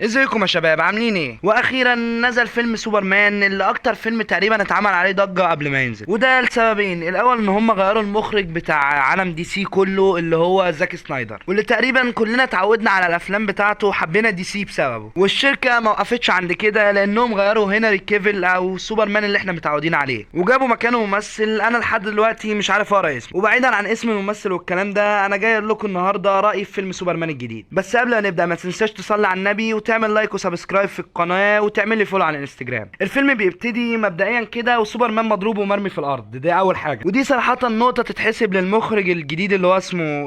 ازيكم يا شباب عاملين ايه؟ واخيرا نزل فيلم سوبرمان اللي اكتر فيلم تقريبا اتعمل عليه ضجة قبل ما ينزل، وده لسببين. الاول ان هم غيروا المخرج بتاع عالم دي سي كله اللي هو زاك سنايدر، واللي تقريبا كلنا اتعودنا على الافلام بتاعته وحبينا دي سي بسببه. والشركة ما وقفتش عند كده لانهم غيروا هنري كيفل او سوبرمان اللي احنا متعودين عليه، وجابوا مكانه ممثل انا لحد دلوقتي مش عارف اقرا اسمه. وبعيدا عن اسم الممثل والكلام ده، انا جاي اقول لكم النهارده رايي في فيلم سوبرمان الجديد. بس قبل ما نبدا ما تنساش تصلي على النبي وتعمل لايك وسبسكرايب في القناه وتعمل لي فولو على الانستجرام. الفيلم بيبتدي مبدئيا كده وسوبرمان مضروب ومرمي في الارض، دي اول حاجه، ودي صراحه نقطه تتحسب للمخرج الجديد اللي هو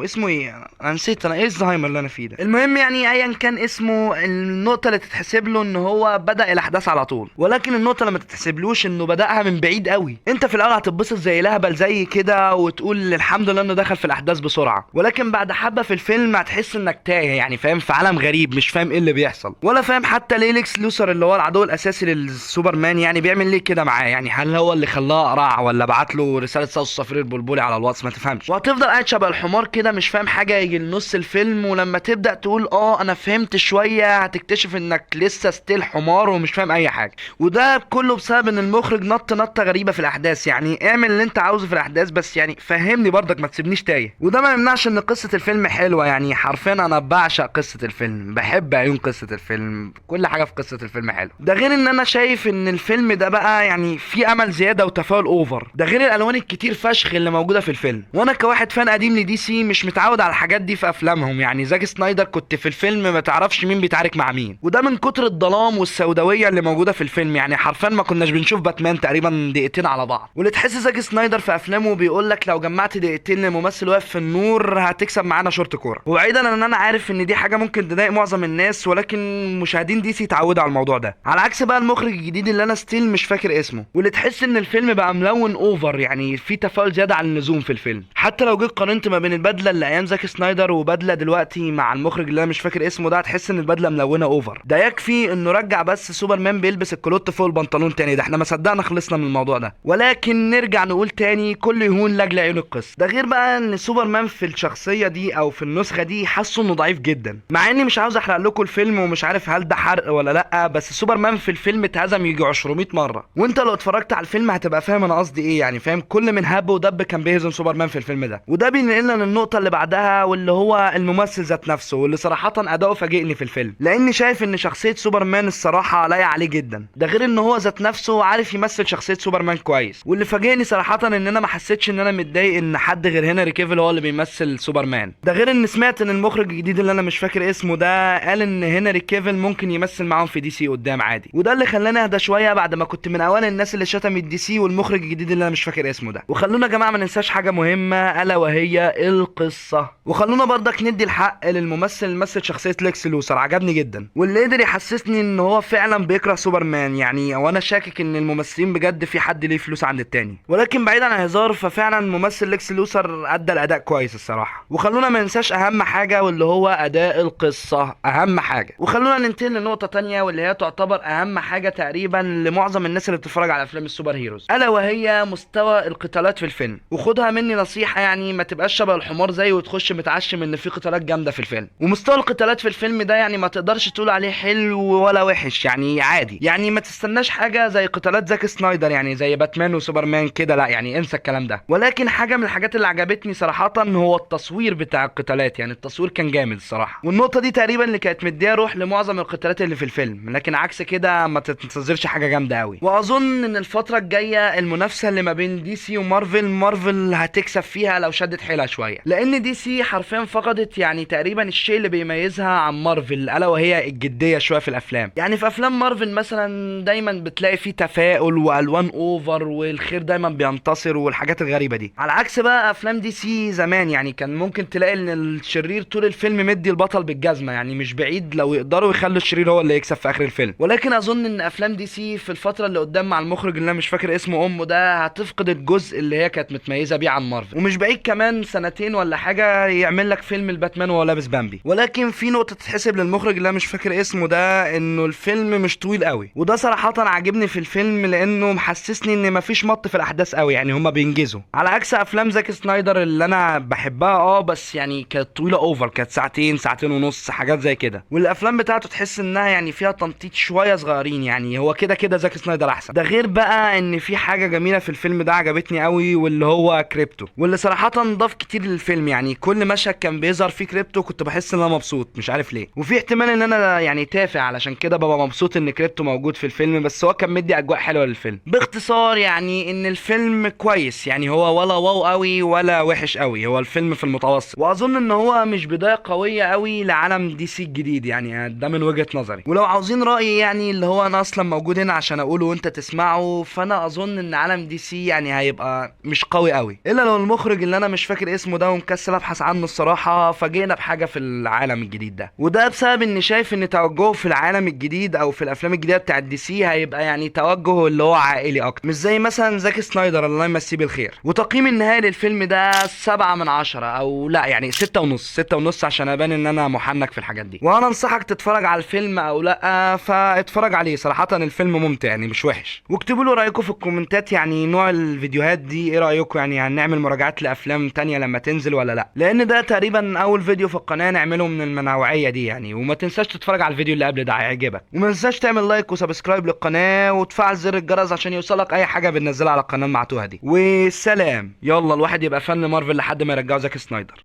اسمه ايه، انا نسيت، انا ايه الزهايمر اللي انا فيه ده. المهم يعني ايا كان اسمه، النقطه اللي تتحسب له ان هو بدا الاحداث على طول، ولكن النقطه اللي ما تتحسبلوش انه بداها من بعيد قوي. انت في الاول هتتبسط زي لهبل زي كده وتقول الحمد لله انه دخل في الاحداث بسرعه، ولكن بعد حبه في الفيلم هتحس انك تايه، يعني فاهم، في عالم غريب مش فاهم ايه اللي بيحصل، ولا فاهم حتى ليه ليكس لوثر اللي هو العدو الاساسي للسوبرمان يعني بيعمل ليه كده معاه. يعني هل هو اللي خلاه اقرع ولا بعت له رساله صوت الصفير البلبلي على الواتس؟ ما تفهمش، وهتفضل قاعد شبه الحمار كده مش فاهم حاجه يجي لنص الفيلم، ولما تبدا تقول انا فهمت شويه هتكتشف انك لسه ستيل حمار ومش فاهم اي حاجه. وده كله بسبب ان المخرج نطه غريبه في الاحداث. يعني اعمل اللي انت عاوزه في الاحداث بس يعني فهمني برضك، ما تسيبنيش تايه. وده ما يمنعش ان قصه الفيلم حلوه، يعني حرفيا انا بعشق قصه الفيلم، بحب عيون قصه الفيلم، كل حاجه في قصه الفيلم حلوه. ده غير ان انا شايف ان الفيلم ده بقى يعني في امل زياده وتفاؤل اوفر، ده غير الالوان الكتير فشخ اللي موجوده في الفيلم. وانا كواحد فان قديم لدي سي مش متعود على الحاجات دي في افلامهم. يعني زاك سنايدر كنت في الفيلم ما تعرفش مين بيتعارك مع مين، وده من كتر الظلام والسوداويه اللي موجوده في الفيلم. يعني حرفيا ما كناش بنشوف باتمان تقريبا دقيقتين على بعض. واللي تحس زاك سنايدر في افلامه بيقول لك لو جمعت دقيقتين لممثل واقف في النور هتكسب معانا شورت كوره. وبعيدا عن ان انا عارف ان دي حاجه ممكن تضايق معظم الناس، ولكن مشاهدين دي سي اتعودوا على الموضوع ده، على عكس بقى المخرج الجديد اللي انا ستيل مش فاكر اسمه. واللي تحس ان الفيلم بقى ملون اوفر، يعني في تفاؤل زياده عن اللزوم في الفيلم. حتى لو جيت قارنت ما بين البدله اللي ايام زاك سنايدر وبدله دلوقتي مع المخرج اللي انا مش فاكر اسمه ده، هتحس ان البدله ملونه اوفر. ده يكفي انه رجع بس سوبرمان بيلبس الكلوت فوق البنطلون تاني، ده احنا ما صدقنا خلصنا من الموضوع ده. ولكن نرجع نقول تاني، كل يهون لاجل عيون القصه. ده غير بقى ان سوبرمان في الشخصيه دي او في النسخه دي حاسه انه ضعيف جدا، مع اني مش عاوز احرق لكم الفيلم ومش عارف هل ده حرق ولا لا، بس سوبرمان في الفيلم اتهزم يجي 200 مره، وانت لو اتفرجت على الفيلم هتبقى فاهم انا قصدي ايه. يعني فاهم، كل من هب ودب كان بيهزم سوبرمان في الفيلم ده. وده بينقلنا للنقطه اللي بعدها، واللي هو الممثل ذات نفسه، واللي صراحه اداؤه فاجئني في الفيلم، لاني شايف ان شخصيه سوبرمان الصراحه لايقه عليه جدا. ده غير ان هو ذات نفسه عارف يمثل شخصيه سوبرمان كويس. واللي فاجئني صراحه ان انا ما حسيتش ان انا متضايق ان حد غير هنري كيفل هو اللي بيمثل سوبرمان. ده غير ان سمعت ان المخرج الجديد اللي انا مش فاكر اسمه ده قال ان هنري كيفل ممكن يمثل معاهم في دي سي قدام عادي، وده اللي خلاني اهدى شويه بعد ما كنت من اوائل الناس اللي شتمت دي سي والمخرج الجديد اللي انا مش فاكر اسمه ده. وخلونا يا جماعه ما ننساش حاجه مهمه الا وهي القصه. وخلونا برضك ندي الحق للممثل اللي مثل شخصيه ليكس لوثر، عجبني جدا، واللي قدر يحسسني ان هو فعلا بيكره سوبرمان. يعني وانا شاكك ان الممثلين بجد في حد ليه فلوس عند التاني، ولكن بعيدا عن الهزار ففعلا ممثل ليكس لوثر ادى الاداء كويس الصراحه. وخلونا ما ننساش اهم حاجه واللي هو اداء القصه، اهم حاجه. وخلونا ننتقل لنقطه تانية واللي هي تعتبر اهم حاجه تقريبا لمعظم الناس اللي بتتفرج على افلام السوبر هيروز، الا وهي مستوى القتالات في الفيلم. وخدها مني نصيحه، يعني ما تبقاش شبه الحمار زي وتخش متعشم ان في قتالات جامده في الفيلم. ومستوى القتالات في الفيلم ده يعني ما تقدرش تقول عليه حلو ولا وحش، يعني عادي. يعني ما تستناش حاجه زي قتالات زاك سنايدر، يعني زي باتمان وسوبرمان كده، لا يعني انسى الكلام ده. ولكن حاجه من الحاجات اللي عجبتني صراحه هو التصوير بتاع القتالات، يعني التصوير كان جامد الصراحه. والنقطه دي تقريبا اللي كانت مديها روح لمعظم القتالات اللي في الفيلم، لكن عكس كده ما تنتظرش حاجه جامده قوي. واظن ان الفتره الجايه المنافسه اللي ما بين دي سي ومارفل هتكسب فيها لو شدت حيلها شويه، لان دي سي حرفيا فقدت يعني تقريبا الشيء اللي بيميزها عن مارفل، الا وهي الجديه شويه في الافلام. يعني في افلام مارفل مثلا دايما بتلاقي فيه تفاؤل والوان اوفر والخير دايما بينتصر والحاجات الغريبه دي، على عكس بقى افلام دي سي زمان. يعني كان ممكن تلاقي ان الشرير طول الفيلم مدي البطل بالجزمه، يعني مش بعيد لو يقدروا يخلوا الشرير هو اللي يكسب في اخر الفيلم. ولكن اظن ان افلام دي سي في الفتره اللي قدام مع المخرج اللي انا مش فاكر اسمه ده هتفقد الجزء اللي هي كانت متميزه بيه عن مارفل. ومش بعيد كمان سنتين ولا حاجه يعمل لك فيلم الباتمان وهو لابس بامبي. ولكن في نقطه تتحسب للمخرج اللي انا مش فاكر اسمه ده، انه الفيلم مش طويل قوي، وده صراحه عاجبني في الفيلم لانه محسسني ان مفيش مط في الاحداث قوي، يعني هما بينجزوا، على عكس افلام زاك سنايدر اللي انا بحبها بس يعني كانت طويله اوفر، كانت ساعتين ونص حاجات زي كده. والافلام بتاعته تحس انها يعني فيها تنطيط شويه صغيرين، يعني هو كده كده زاك سنايدر احسن. ده غير بقى ان في حاجه جميله في الفيلم ده عجبتني قوي، واللي هو كريبتو، واللي صراحه ضاف كتير للفيلم. يعني كل مشهد كان بيظهر فيه كريبتو كنت بحس ان انا مبسوط، مش عارف ليه. وفي احتمال ان انا يعني تافه علشان كده ببقى مبسوط ان كريبتو موجود في الفيلم، بس هو كان مدي اجواء حلوه للفيلم. باختصار يعني ان الفيلم كويس، يعني هو ولا واو قوي ولا وحش قوي، هو الفيلم في المتوسط. واظن ان هو مش بدايه قويه قوي لعالم دي سي الجديد، يعني ده من وجهه نظري. ولو عاوزين رايي يعني اللي هو انا اصلا موجود هنا عشان اقوله وانت تسمعه، فانا اظن ان عالم دي سي يعني هيبقى مش قوي قوي، الا لو المخرج اللي انا مش فاكر اسمه ده ومكسل ابحث عنه الصراحه فاجئنا بحاجه في العالم الجديد ده. وده بسبب اني شايف ان توجهه في العالم الجديد او في الافلام الجديده بتاعت دي سي هيبقى يعني توجهه اللي هو عائلي اكتر، مش زي مثلا زاك سنايدر الله يمسيه بالخير. وتقييم النهائي للفيلم ده 7/10، او لا يعني 6.5. 6.5 عشان ابان ان انا محنك في الحاجات دي. وانا انصحك تتفرج على الفيلم او لا، فاتفرج عليه صراحه الفيلم ممتع يعني مش وحش. واكتبوا له رايكم في الكومنتات، يعني نوع الفيديوهات دي ايه رايكم، يعني هنعمل مراجعات لافلام تانية لما تنزل ولا لا، لان ده تقريبا اول فيديو في القناه نعمله من المنوعيه دي يعني. وما تنساش تتفرج على الفيديو اللي قبل ده هيعجبك. وما تنساش تعمل لايك وسبسكرايب للقناه وتفعل زر الجرس عشان يوصلك اي حاجه بننزلها على القناه المعتوهه دي. والسلام. يلا الواحد يبقى فن مارفل لحد ما يرجعوا زاك سنايدر.